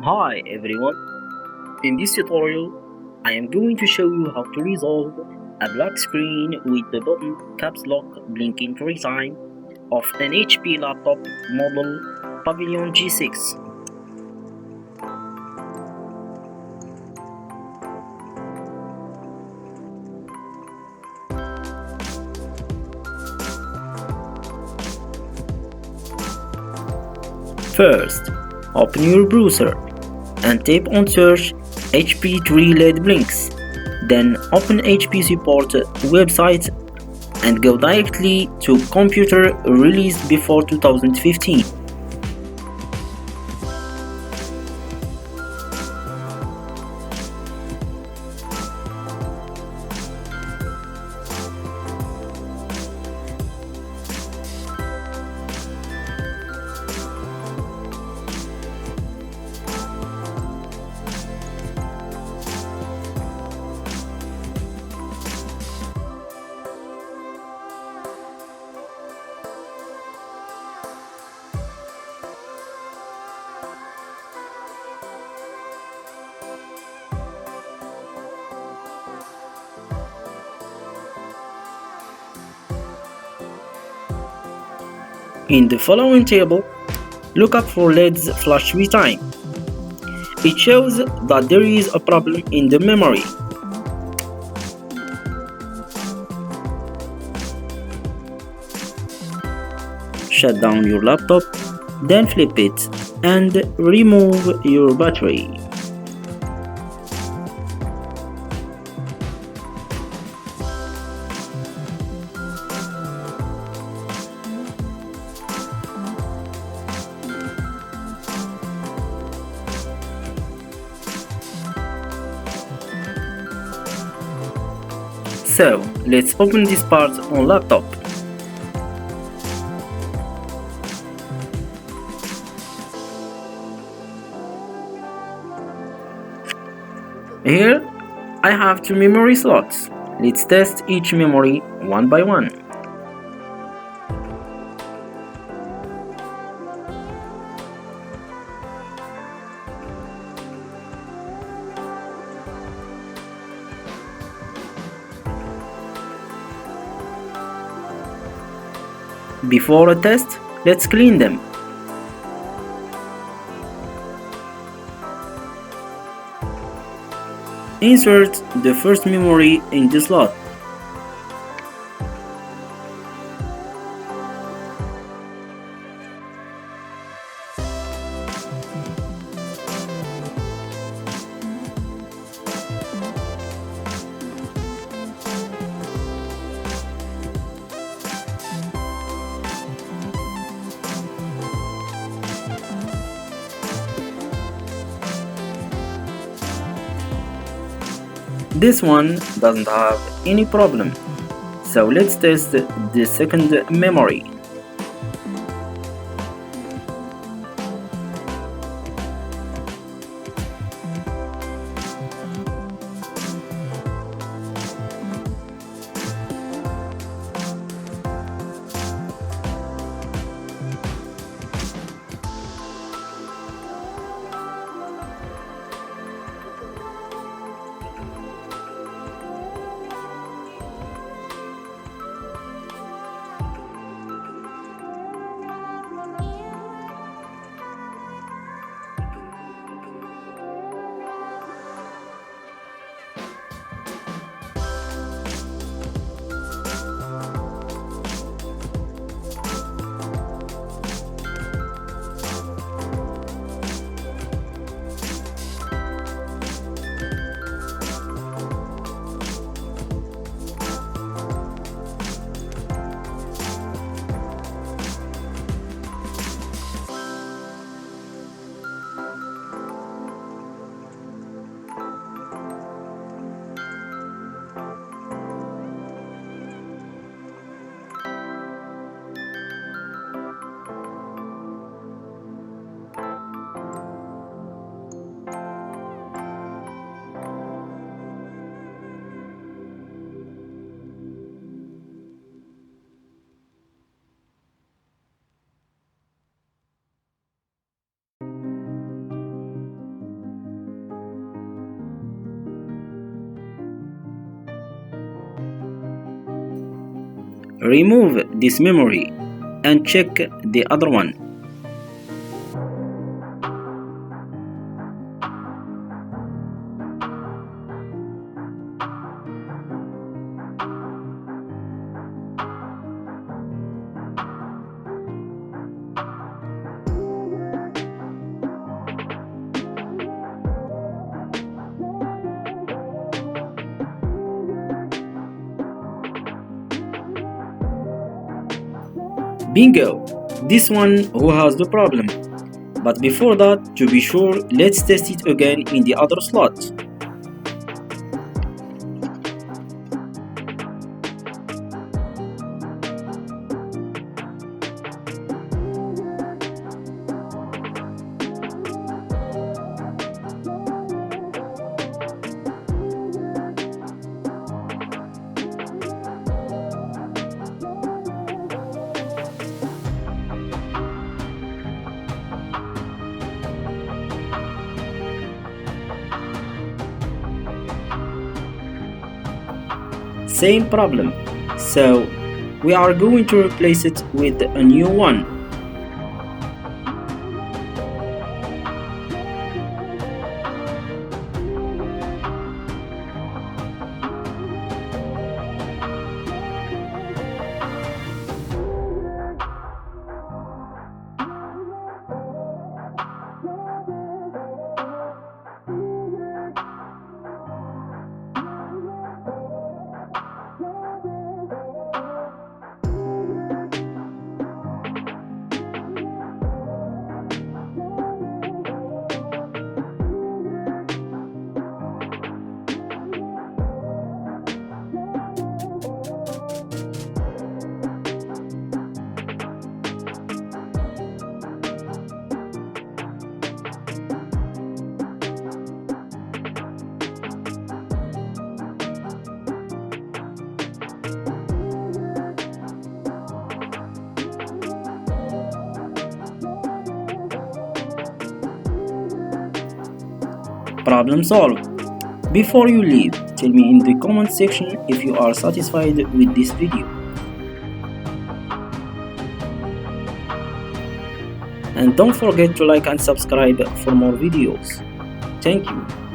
Hi everyone, in this tutorial I am going to show you how to resolve a black screen with the button caps lock blinking 3 times of an HP laptop model Pavilion G6. First, open your browser and type on search HP 3 LED blinks. Then open HP support website and go directly to computer released before 2015. In the following table, look up for LEDs flash 3 times. It shows that there is a problem in the memory. Shut down your laptop, then flip it and remove your battery. So, let's open this part on laptop. Here, I have 2 memory slots. Let's test each memory one by one. Before a test, let's clean them. Insert the first memory in the slot. This one doesn't have any problem. So let's test the second memory. Remove this memory and check the other one. Bingo! This one who has the problem. But before that, to be sure, let's test it again in the other slot. Same problem, so we are going to replace it with a new one. Problem solved. Before you leave, tell me in the comment section if you are satisfied with this video. And don't forget to like and subscribe for more videos. Thank you.